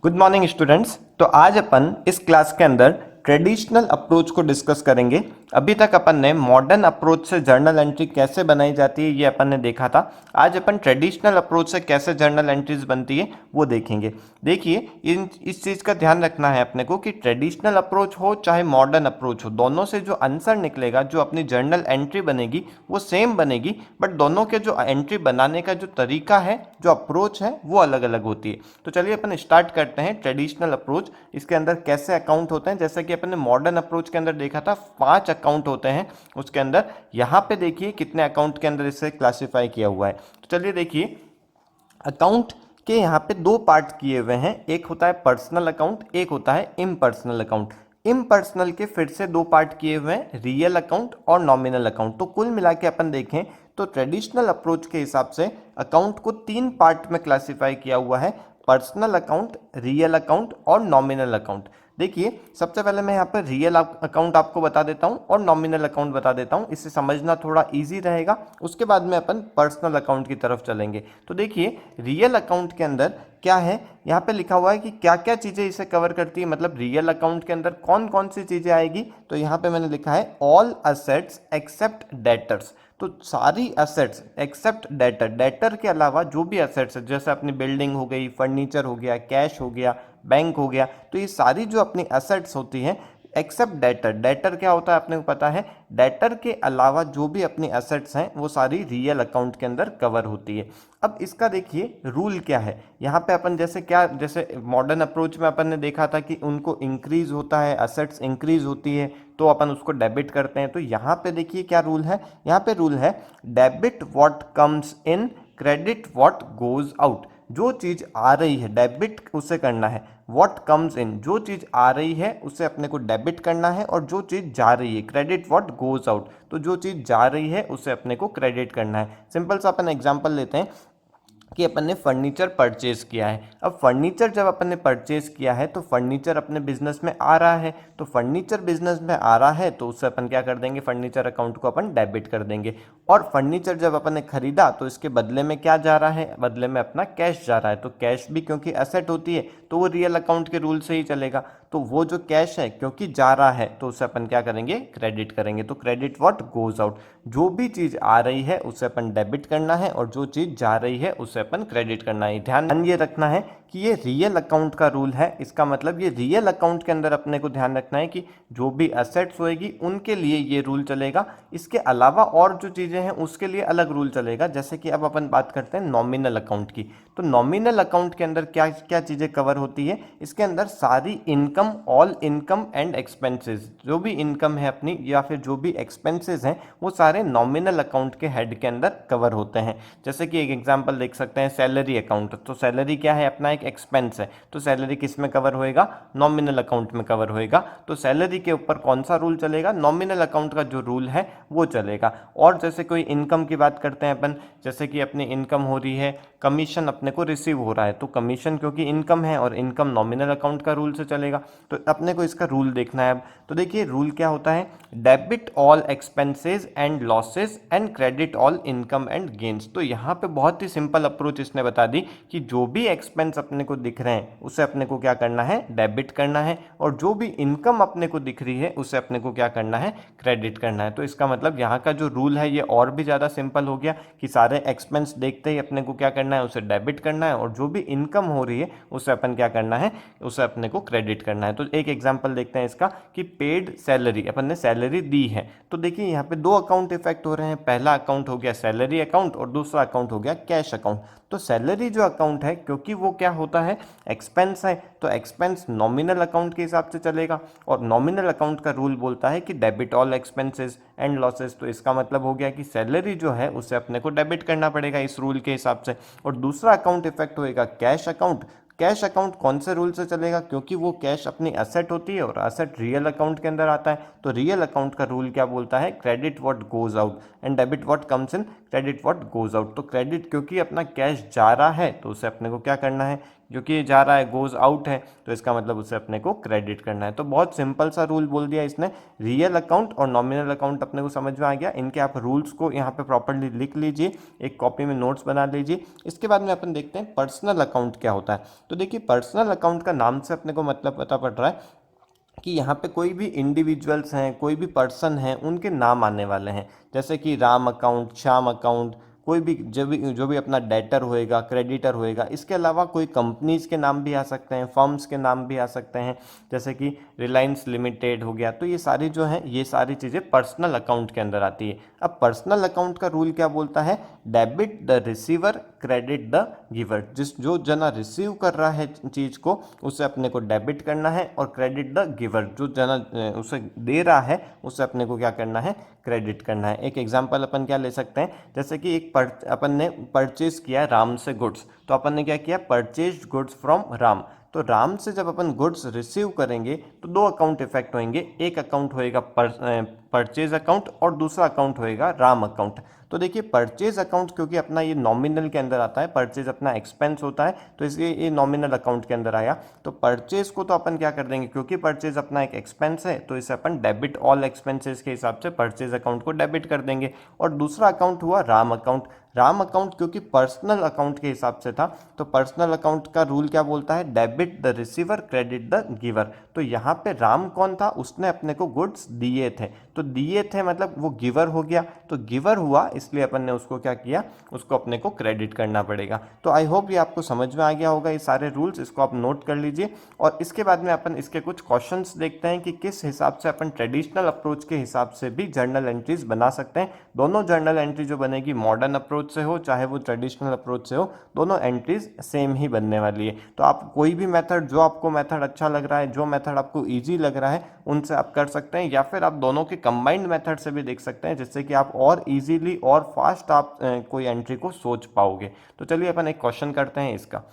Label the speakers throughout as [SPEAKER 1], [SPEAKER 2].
[SPEAKER 1] Good morning students. तो आज अपन इस क्लास के अंदर ट्रेडिशनल अप्रोच को डिस्कस करेंगे। अभी तक अपन ने मॉडर्न अप्रोच से जर्नल एंट्री कैसे बनाई जाती है ये अपन ने देखा था। आज अपन ट्रेडिशनल अप्रोच से कैसे जर्नल एंट्रीज बनती है वो देखेंगे। देखिए, इस चीज़ का ध्यान रखना है अपने को कि ट्रेडिशनल अप्रोच हो चाहे मॉडर्न अप्रोच हो, दोनों से जो आंसर निकलेगा, जो अपनी जर्नल एंट्री बनेगी वो सेम बनेगी, बट दोनों के जो एंट्री बनाने का जो तरीका है, जो अप्रोच है, वो अलग अलग होती है। तो चलिए अपन स्टार्ट करते हैं ट्रेडिशनल अप्रोच। इसके अंदर कैसे अकाउंट होते हैं, जैसे कि अपन ने मॉडर्न अप्रोच के अंदर देखा था 5 अकाउंट होते हैं उसके अंदर। यहाँ पे देखिए कितने अकाउंट के अंदर इसे क्लासिफाई किया हुआ है। तो चलिए देखिए, अकाउंट के यहाँ पे 2 पार्ट किए हुए हैं। एक होता है पर्सनल अकाउंट, एक होता है इम्पर्सनल अकाउंट। इम्पर्सनल के फिर से 2 पार्ट किए हुए हैं, रियल अकाउंट और नॉमिनल अकाउंट। तो कुल मिला के अपन देखें तो ट्रेडिशनल अप्रोच के हिसाब से अकाउंट को 3 पार्ट में क्लासिफाई किया हुआ है, पर्सनल अकाउंट, रियल अकाउंट और नॉमिनल अकाउंट। देखिए, सबसे पहले मैं यहाँ पर रियल अकाउंट आपको बता देता हूँ और नॉमिनल अकाउंट बता देता हूँ, इससे समझना थोड़ा इजी रहेगा। उसके बाद में अपन पर्सनल अकाउंट की तरफ चलेंगे। तो देखिए, रियल अकाउंट के अंदर क्या है, यहाँ पे लिखा हुआ है कि क्या क्या चीज़ें इसे कवर करती है, मतलब रियल अकाउंट के अंदर कौन कौन सी चीज़ें आएगी। तो यहाँ पे मैंने लिखा है ऑल असेट्स एक्सेप्ट डेटर्स। तो सारी असेट्स एक्सेप्ट डेटर, डेटर के अलावा जो भी असेट्स है, जैसे अपनी बिल्डिंग हो गई, फर्नीचर हो गया, कैश हो गया, बैंक हो गया, तो ये सारी जो अपनी असेट्स होती हैं एक्सेप्ट डेटर। डेटर क्या होता है अपने को पता है, डेटर के अलावा जो भी अपनी असेट्स हैं वो सारी रियल अकाउंट के अंदर कवर होती है। अब इसका देखिए रूल क्या है। यहाँ पे अपन जैसे मॉडर्न अप्रोच में अपन ने देखा था कि उनको इंक्रीज होता है, असेट्स इंक्रीज होती है तो अपन उसको डेबिट करते हैं। तो यहाँ पे देखिए क्या रूल है, यहाँ पे रूल है debit what comes in, credit what goes out. जो चीज़ आ रही है डेबिट उसे करना है, व्हाट कम्स इन जो चीज़ आ रही है उसे अपने को डेबिट करना है, और जो चीज़ जा रही है क्रेडिट व्हाट गोज आउट, तो जो चीज़ जा रही है उसे अपने को क्रेडिट करना है। सिंपल सा अपन एग्जांपल लेते हैं कि अपन ने फर्नीचर परचेज किया है। अब फर्नीचर जब अपन ने परचेज किया है तो फर्नीचर अपने बिजनेस में आ रहा है, तो फर्नीचर बिजनेस में आ रहा है तो उससे अपन क्या कर देंगे, फर्नीचर अकाउंट को अपन डेबिट कर देंगे। और फर्नीचर जब अपन ने खरीदा तो इसके बदले में क्या जा रहा है, बदले में अपना कैश जा रहा है। तो कैश भी क्योंकि एसेट होती है तो वो रियल अकाउंट के रूल से ही चलेगा। तो वो जो कैश है क्योंकि जा रहा है तो उसे अपन क्या करेंगे, क्रेडिट करेंगे। तो क्रेडिट व्हाट गोज आउट, जो भी चीज़ आ रही है उसे अपन डेबिट करना है और जो चीज़ जा रही है उसे अपन क्रेडिट करना है। ध्यान ये रखना है कि ये रियल अकाउंट का रूल है। इसका मतलब ये रियल अकाउंट के अंदर अपने को ध्यान रखना है कि जो भी असेट्स होएगी उनके लिए ये रूल चलेगा, इसके अलावा और जो चीज़ें हैं उसके लिए अलग रूल चलेगा। जैसे कि अब अपन बात करते हैं नॉमिनल अकाउंट की। तो नॉमिनल अकाउंट के अंदर क्या क्या चीज़ें कवर होती है, इसके अंदर सारी income, all income and expenses, जो भी इनकम है अपनी या फिर जो भी एक्सपेंसेस हैं वो सारे नॉमिनल अकाउंट के हेड के अंदर कवर होते हैं। जैसे कि एक एग्जांपल देख सकते हैं, सैलरी अकाउंट। तो सैलरी क्या है, अपना एक एक्सपेंस है, तो सैलरी किस में कवर होएगा, नॉमिनल अकाउंट में कवर होएगा। तो सैलरी के ऊपर कौन सा रूल चलेगा, नॉमिनल अकाउंट का जो रूल है वो चलेगा। और जैसे कोई इनकम की बात करते हैं अपन, जैसे कि अपनी इनकम हो रही है, कमीशन अपने को रिसीव हो रहा है, तो कमीशन क्योंकि इनकम है और इनकम नॉमिनल अकाउंट का रूल से चलेगा। तो अपने को इसका रूल देखना है अब। तो देखिए रूल क्या होता है, debit all expenses and losses and credit all income and gains. तो यहाँ पे बहुत ही सिंपल अप्रोच इसने बता दी कि जो भी एक्सपेंस अपने को दिख रहे हैं उसे अपने को क्या करना है, डेबिट करना है, और जो भी इनकम अपने को दिख रही है उसे अपने को क्या करना है, क्रेडिट करना है। तो इसका मतलब यहाँ का जो रूल है ये और भी ज़्यादा सिंपल हो गया कि सारे एक्सपेंस देखते ही अपने को क्या करना है, उसे डेबिट करना है, और जो भी इनकम हो रही है उसे अपन क्या करना है, उसे अपने को क्रेडिट करना है। तो एक एग्जांपल देखते हैं इसका कि पेड सैलरी, अपन ने सैलरी दी है। तो देखिए यहाँ पे 2 अकाउंट इफेक्ट हो रहे हैं। पहला अकाउंट हो गया सैलरी अकाउंट और दूसरा अकाउंट हो गया कैश अकाउंट। तो सैलरी जो अकाउंट है क्योंकि वो क्या होता है, एक्सपेंस है, तो एक्सपेंस नॉमिनल अकाउंट के हिसाब से चलेगा, और नॉमिनल अकाउंट का रूल बोलता है कि debit all expenses and losses. तो इसका मतलब हो गया कि सैलरी जो है उसे अपने को डेबिट करना पड़ेगा इस रूल के हिसाब से। और दूसरा अकाउंट इफेक्ट होएगा कैश अकाउंट। कैश अकाउंट कौन से रूल से चलेगा, क्योंकि वो कैश अपनी असेट होती है और असेट रियल अकाउंट के अंदर आता है। तो रियल अकाउंट का रूल क्या बोलता है, credit what goes out and debit what comes in. Credit what goes out. तो क्रेडिट क्योंकि अपना कैश जा रहा है तो उसे अपने को क्या करना है, क्योंकि ये जा रहा है, गोज आउट है, तो इसका मतलब उसे अपने को क्रेडिट करना है। तो बहुत सिंपल सा रूल बोल दिया इसने। रियल अकाउंट और नॉमिनल अकाउंट अपने को समझ में आ गया। इनके आप रूल्स को यहाँ पे प्रॉपर्ली लिख लीजिए, एक कॉपी में नोट्स बना लीजिए। इसके बाद में अपन देखते हैं पर्सनल अकाउंट क्या होता है। तो देखिए पर्सनल अकाउंट का नाम से अपने को मतलब पता पड़ रहा है कि यहाँ पे कोई भी इंडिविजुअल्स हैं, कोई भी पर्सन हैं, उनके नाम आने वाले हैं। जैसे कि राम अकाउंट, श्याम अकाउंट, कोई भी जो भी अपना डेटर होएगा, क्रेडिटर होएगा। इसके अलावा कोई कंपनीज के नाम भी आ सकते हैं, फर्म्स के नाम भी आ सकते हैं, जैसे कि रिलायंस लिमिटेड हो गया। तो ये सारी जो हैं, ये सारी चीज़ें पर्सनल अकाउंट के अंदर आती है। अब पर्सनल अकाउंट का रूल क्या बोलता है, debit the receiver, credit the giver. जो जना रिसीव कर रहा है चीज़ को, उसे अपने को डेबिट करना है, और क्रेडिट द गिवर, जो जना उसे दे रहा है उसे अपने को क्या करना है, क्रेडिट करना है। एक एग्जांपल अपन क्या ले सकते हैं, जैसे कि अपन ने परचेज किया राम से गुड्स, तो अपन ने क्या किया, परचेज गुड्स फ्रॉम राम। तो राम से जब अपन गुड्स रिसीव करेंगे तो दो अकाउंट इफेक्ट होंगे, एक अकाउंट होएगा परचेज अकाउंट और दूसरा अकाउंट होएगा राम अकाउंट। तो देखिए परचेज अकाउंट क्योंकि अपना ये नॉमिनल के अंदर आता है, परचेज अपना एक्सपेंस होता है, तो इसलिए ये नॉमिनल अकाउंट के अंदर आया। तो परचेज को तो अपन क्या कर देंगे, क्योंकि परचेज अपना एक एक्सपेंस है, तो इसे अपन डेबिट ऑल एक्सपेंसेस के हिसाब से परचेज अकाउंट को डेबिट कर देंगे। और दूसरा अकाउंट हुआ राम अकाउंट। राम अकाउंट क्योंकि पर्सनल अकाउंट के हिसाब से था, तो पर्सनल अकाउंट का रूल क्या बोलता है, debit the receiver, credit the giver. तो यहाँ पे राम कौन था, उसने अपने को गुड्स दिए थे, तो दिए थे मतलब वो गिवर हो गया, तो गिवर हुआ, इसलिए अपन ने उसको क्या किया, उसको अपने को क्रेडिट करना पड़ेगा। तो आई होप ये आपको समझ में आ गया होगा ये सारे रूल्स, इसको आप नोट कर लीजिए। और इसके बाद में अपन इसके कुछ क्वेश्चंस देखते हैं कि किस हिसाब से अपन ट्रेडिशनल अप्रोच के हिसाब से भी जर्नल एंट्रीज बना सकते हैं। दोनों जर्नल एंट्री जो बनेगी मॉडर्न अप्रोच से हो चाहे वो ट्रेडिशनल अप्रोच से हो, दोनों एंट्रीज सेम ही बनने वाली है। तो आप कोई भी मेथड, जो आपको मेथड अच्छा लग रहा है, जो मेथड आपको ईजी लग रहा है, उनसे आप कर सकते हैं, या फिर आप दोनों के कंबाइंड मेथड से भी देख सकते हैं, जिससे कि आप और इजीली और फास्ट आप कोई एंट्री को सोच पाओगे। तो चलिए अपन एक क्वेश्चन करते हैं इसका।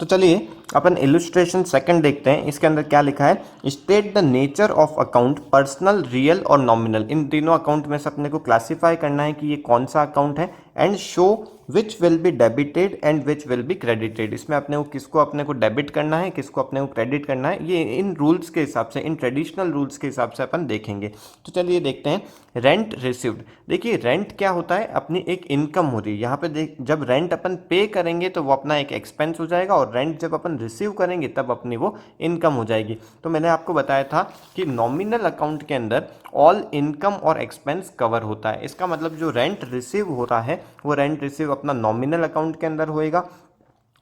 [SPEAKER 1] तो चलिए अपन इलुस्ट्रेशन सेकंड देखते हैं। इसके अंदर क्या लिखा है, state the nature of account, personal, real और नॉमिनल। इन तीनों अकाउंट में से अपने को क्लासिफाई करना है कि ये कौन सा अकाउंट है, and show which will be debited and which will be credited. इसमें अपने को डेबिट करना है, किसको अपने को क्रेडिट करना है, ये इन रूल्स के हिसाब से, इन ट्रेडिशनल रूल्स के हिसाब से अपन देखेंगे। तो चलिए देखते हैं। रेंट रिसीव्ड, देखिए रेंट क्या होता है, अपनी एक इनकम हो रही है। यहाँ पे जब रेंट अपन पे करेंगे तो वो अपना एक एक्सपेंस हो जाएगा, और रेंट जब अपन रिसीव करेंगे तब अपनी वो इनकम हो जाएगी। तो मैंने आपको बताया था कि नॉमिनल अकाउंट के अंदर ऑल इनकम और एक्सपेंस कवर होता है। इसका मतलब जो रेंट रिसीव हो रहा है वो रेंट रिसीव अपना नॉमिनल अकाउंट के अंदर होएगा।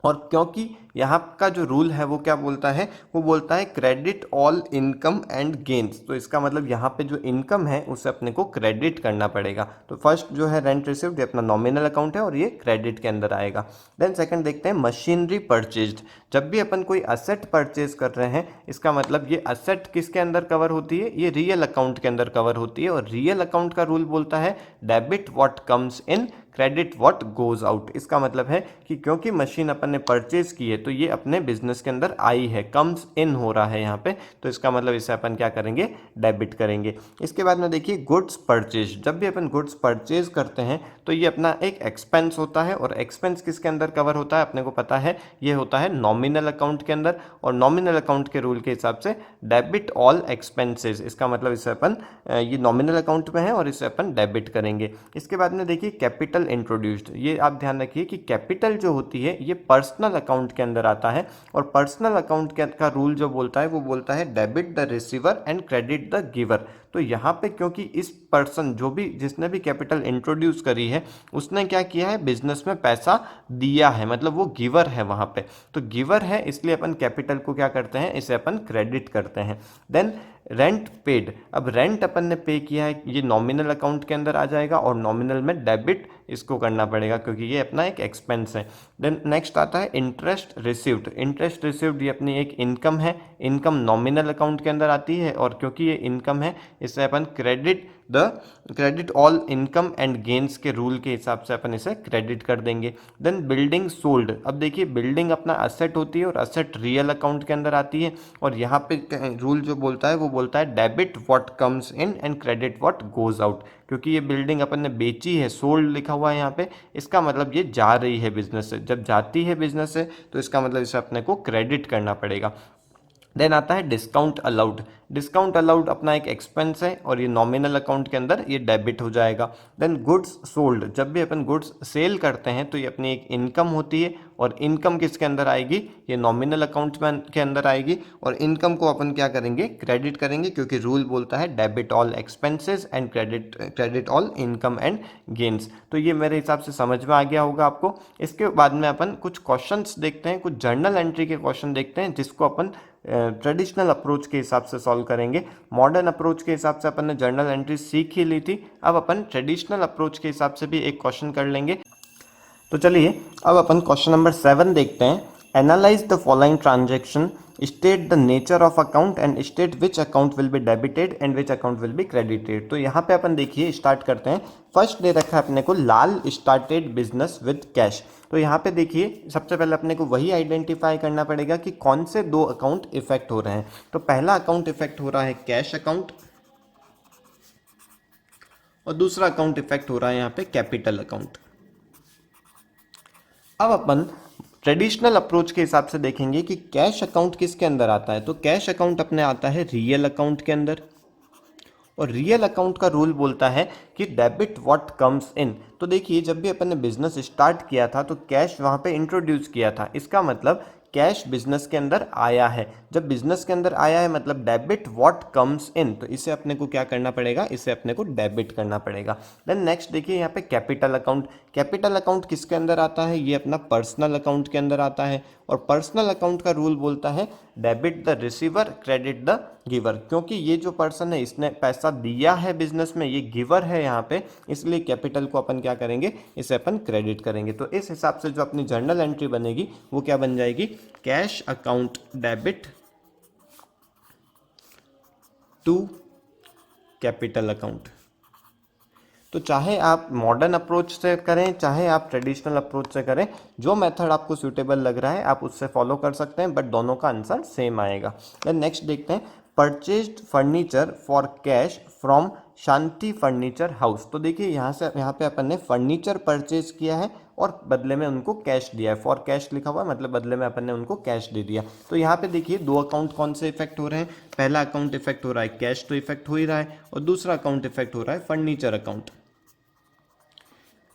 [SPEAKER 1] और क्योंकि यहाँ का जो रूल है वो क्या बोलता है, वो बोलता है credit all income and gains. तो इसका मतलब यहाँ पे जो इनकम है उसे अपने को क्रेडिट करना पड़ेगा। तो फर्स्ट जो है रेंट रिसीव्ड, ये अपना नॉमिनल अकाउंट है और ये क्रेडिट के अंदर आएगा। देन सेकंड देखते हैं मशीनरी परचेज्ड। जब भी अपन कोई असेट परचेज कर रहे हैं, इसका मतलब ये असेट किसके अंदर कवर होती है, ये रियल अकाउंट के अंदर कवर होती है। और रियल अकाउंट का रूल बोलता है debit what comes in, credit what goes out. इसका मतलब है कि क्योंकि मशीन अपन ने परचेज की है तो ये अपने बिजनेस के अंदर आई है, कम्स इन हो रहा है यहाँ पे, तो इसका मतलब इसे अपन क्या करेंगे, डेबिट करेंगे। इसके बाद में देखिए गुड्स परचेज। जब भी अपन गुड्स परचेज करते हैं तो ये अपना एक एक्सपेंस होता है, और एक्सपेंस किसके अंदर कवर होता है, अपने को पता है ये होता है नॉमिनल अकाउंट के अंदर। और नॉमिनल अकाउंट के रूल के हिसाब से डेबिट ऑल एक्सपेंसेस, इसका मतलब इसे अपन ये नॉमिनल अकाउंट में है और इसे अपन डेबिट करेंगे। इसके बाद में देखिए कैपिटल इंट्रोड्यूस्ड। ये आप ध्यान रखिए कि कैपिटल जो होती है ये पर्सनल अकाउंट के अंदर आता है, और पर्सनल अकाउंट का रूल जो बोलता है वो बोलता है debit the receiver and credit the giver. तो यहाँ पे क्योंकि इस पर्सन जिसने भी कैपिटल इंट्रोड्यूस करी है उसने क्या किया है, बिजनेस में पैसा दिया है, मतलब वो गिवर है वहाँ पे। तो गिवर है इसलिए अपन कैपिटल को क्या करते हैं, इसे अपन क्रेडिट करते हैं। Then rent paid. अब रेंट अपन ने पे किया है, ये नॉमिनल अकाउंट के अंदर आ जाएगा, और नॉमिनल में डेबिट इसको करना पड़ेगा क्योंकि ये अपना एक एक्सपेंस है। देन नेक्स्ट आता है इंटरेस्ट रिसीव्ड। इंटरेस्ट रिसीव्ड ये अपनी एक इनकम है, इनकम नॉमिनल अकाउंट के अंदर आती है, और क्योंकि ये इनकम है इसे अपन credit all income and gains के रूल के हिसाब से अपन इसे क्रेडिट कर देंगे। देन बिल्डिंग सोल्ड, अब देखिए बिल्डिंग अपना असेट होती है और असेट रियल अकाउंट के अंदर आती है, और यहाँ पे रूल जो बोलता है वो बोलता है debit what comes in and credit what goes out. क्योंकि ये बिल्डिंग अपन ने बेची है, सोल्ड लिखा हुआ है यहाँ पे, इसका मतलब ये जा रही है बिजनेस से। जब जाती है बिजनेस से तो इसका मतलब इसे अपने को क्रेडिट करना पड़ेगा। देन आता है डिस्काउंट अलाउड। डिस्काउंट अलाउड अपना एक एक्सपेंस है और ये नॉमिनल अकाउंट के अंदर ये डेबिट हो जाएगा। देन गुड्स सोल्ड, जब भी अपन गुड्स सेल करते हैं तो ये अपनी एक इनकम होती है, और इनकम किसके अंदर आएगी, ये नॉमिनल अकाउंट के अंदर आएगी, और इनकम को अपन क्या करेंगे, क्रेडिट करेंगे, क्योंकि रूल बोलता है debit all expenses and credit all income and gains. तो ये मेरे हिसाब से समझ में आ गया होगा आपको। इसके बाद में अपन कुछ क्वेश्चंस देखते हैं, कुछ जर्नल एंट्री के क्वेश्चन देखते हैं, जिसको अपन ट्रेडिशनल अप्रोच के हिसाब से सॉल्व करेंगे। मॉडर्न अप्रोच के हिसाब से अपन ने जर्नल एंट्री सीख ही ली थी, अब अपन ट्रेडिशनल अप्रोच के हिसाब से भी एक क्वेश्चन कर लेंगे। तो चलिए अब अपन क्वेश्चन नंबर 7 देखते हैं। Analyse the following transaction, state the nature of account and state which account will be debited and which account will be credited. तो यहाँ पे अपन देखिए स्टार्ट करते हैं। फर्स्ट दे रखा है अपने को लाल स्टार्टेड बिजनेस विद कैश। तो यहाँ पे देखिए सबसे पहले अपने को वही आइडेंटिफाई करना पड़ेगा कि कौन से दो अकाउंट इफेक्ट हो रहे हैं। तो पहला अकाउंट इफेक्ट हो रहा है कैश अकाउंट, और दूसरा अकाउंट इफेक्ट हो रहा है यहाँ पे कैपिटल अकाउंट। अब अपन ट्रेडिशनल अप्रोच के हिसाब से देखेंगे कि कैश अकाउंट किसके अंदर आता है। तो कैश अकाउंट अपने आता है रियल अकाउंट के अंदर, और रियल अकाउंट का रूल बोलता है कि डेबिट व्हाट कम्स इन। तो देखिए जब भी अपन ने बिजनेस स्टार्ट किया था तो कैश वहाँ पे इंट्रोड्यूस किया था, इसका मतलब कैश बिजनेस के अंदर आया है। जब बिजनेस के अंदर आया है मतलब डेबिट व्हाट कम्स इन, तो इसे अपने को क्या करना पड़ेगा, इसे अपने को डेबिट करना पड़ेगा। देन नेक्स्ट देखिए यहाँ पे कैपिटल अकाउंट। कैपिटल अकाउंट किसके अंदर आता है, ये अपना पर्सनल अकाउंट के अंदर आता है, और पर्सनल अकाउंट का रूल बोलता है debit the receiver credit the giver. क्योंकि ये जो पर्सन है इसने पैसा दिया है बिजनेस में, ये गिवर है यहाँ पे, इसलिए कैपिटल को अपन क्या करेंगे, इसे अपन क्रेडिट करेंगे। तो इस हिसाब से जो अपनी जर्नल एंट्री बनेगी वो क्या बन जाएगी, cash account debit to capital account. तो चाहे आप मॉडर्न अप्रोच से करें चाहे आप ट्रेडिशनल अप्रोच से करें, जो मेथड आपको सूटेबल लग रहा है आप उससे फॉलो कर सकते हैं, बट दोनों का आंसर सेम आएगा। देन नेक्स्ट देखते हैं, purchased furniture for cash from Shanti furniture house. तो देखिए यहाँ पे अपन ने फर्नीचर परचेज किया है और बदले में उनको कैश दिया है। फॉर कैश लिखा हुआ है मतलब बदले में अपन ने उनको कैश दे दिया। तो यहाँ पे देखिए दो अकाउंट कौन से इफेक्ट हो रहे हैं, पहला अकाउंट इफेक्ट हो रहा है कैश, तो इफेक्ट हो ही रहा है, और दूसरा अकाउंट इफेक्ट हो रहा है फर्नीचर अकाउंट।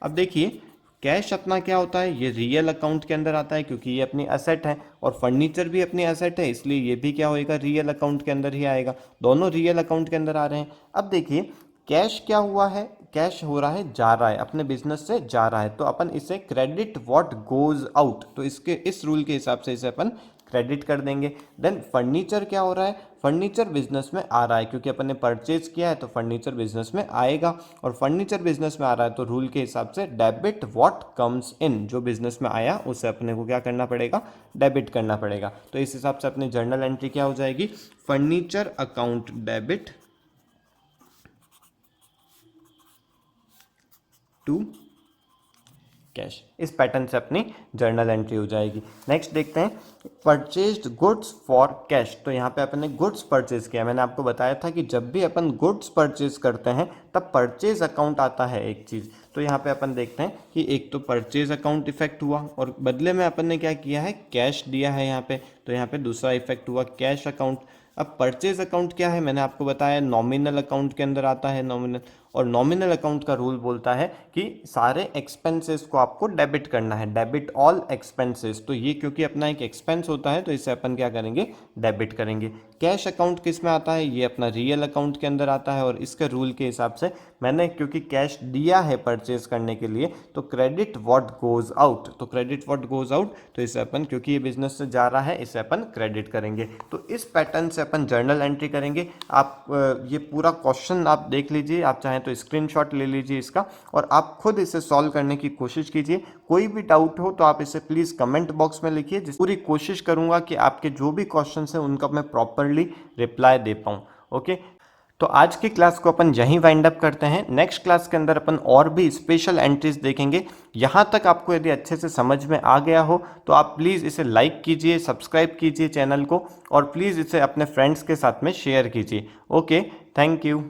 [SPEAKER 1] अब देखिए कैश अपना क्या होता है, ये रियल अकाउंट के अंदर आता है क्योंकि ये अपनी एसेट है, और फर्नीचर भी अपनी एसेट है, इसलिए ये भी क्या होएगा, रियल अकाउंट के अंदर ही आएगा। दोनों रियल अकाउंट के अंदर आ रहे हैं। अब देखिए कैश क्या हुआ है, कैश हो रहा है जा रहा है, अपने बिजनेस से जा रहा है, तो अपन इसे क्रेडिट व्हाट गोज आउट, तो इसके इस रूल के हिसाब से इसे अपन क्रेडिट कर देंगे। देन फर्नीचर क्या हो रहा है, फर्नीचर बिजनेस में आ रहा है क्योंकि अपन ने परचेज किया है तो फर्नीचर बिजनेस में आएगा, और फर्नीचर बिजनेस में आ रहा है तो रूल के हिसाब से डेबिट व्हाट कम्स इन, जो बिजनेस में आया उसे अपने को क्या करना पड़ेगा, डेबिट करना पड़ेगा। तो इस हिसाब से अपनी जर्नल एंट्री क्या हो जाएगी, furniture account debit to cash. इस पैटर्न से अपनी जर्नल एंट्री हो जाएगी। नेक्स्ट देखते हैं, परचेज्ड गुड्स फॉर कैश। तो यहाँ पे अपन ने गुड्स परचेज किया, मैंने आपको बताया था कि जब भी अपन गुड्स परचेज करते हैं तब परचेज अकाउंट आता है एक चीज़। तो यहाँ पे अपन देखते हैं कि एक तो परचेज अकाउंट इफेक्ट हुआ और बदले में अपन ने क्या किया है, कैश दिया है यहाँ पे, तो यहाँ पे दूसरा इफेक्ट हुआ कैश अकाउंट। अब परचेज अकाउंट क्या है, मैंने आपको बताया नॉमिनल अकाउंट के अंदर आता है नॉमिनल, और नॉमिनल अकाउंट का रूल बोलता है कि सारे एक्सपेंसेस को आपको डेबिट करना है, डेबिट ऑल एक्सपेंसेस। तो ये क्योंकि अपना एक एक्सपेंस होता है तो इसे अपन क्या करेंगे, डेबिट करेंगे। कैश अकाउंट किस में आता है, ये अपना रियल अकाउंट के अंदर आता है, और इसके रूल के हिसाब से मैंने क्योंकि कैश दिया है परचेज करने के लिए तो क्रेडिट व्हाट गोज आउट, तो क्रेडिट व्हाट गोज आउट, तो इसे अपन क्योंकि ये बिजनेस से जा रहा है इसे अपन क्रेडिट करेंगे। तो इस पैटर्न से अपन जर्नल एंट्री करेंगे। आप ये पूरा क्वेश्चन आप देख लीजिए, आप चाहें तो स्क्रीनशॉट ले लीजिए इसका, और आप खुद इसे सॉल्व करने की कोशिश कीजिए। कोई भी डाउट हो तो आप इसे प्लीज़ कमेंट बॉक्स में लिखिए, जिस पूरी कोशिश करूंगा कि आपके जो भी क्वेश्चन हैं उनका मैं प्रॉपरली रिप्लाई दे पाऊँ। ओके, तो आज की क्लास को अपन यहीं वाइंड अप करते हैं। नेक्स्ट क्लास के अंदर अपन और भी स्पेशल एंट्रीज देखेंगे। यहाँ तक आपको यदि अच्छे से समझ में आ गया हो तो आप प्लीज़ इसे लाइक कीजिए, सब्सक्राइब कीजिए चैनल को, और प्लीज़ इसे अपने फ्रेंड्स के साथ में शेयर कीजिए। Okay, thank you.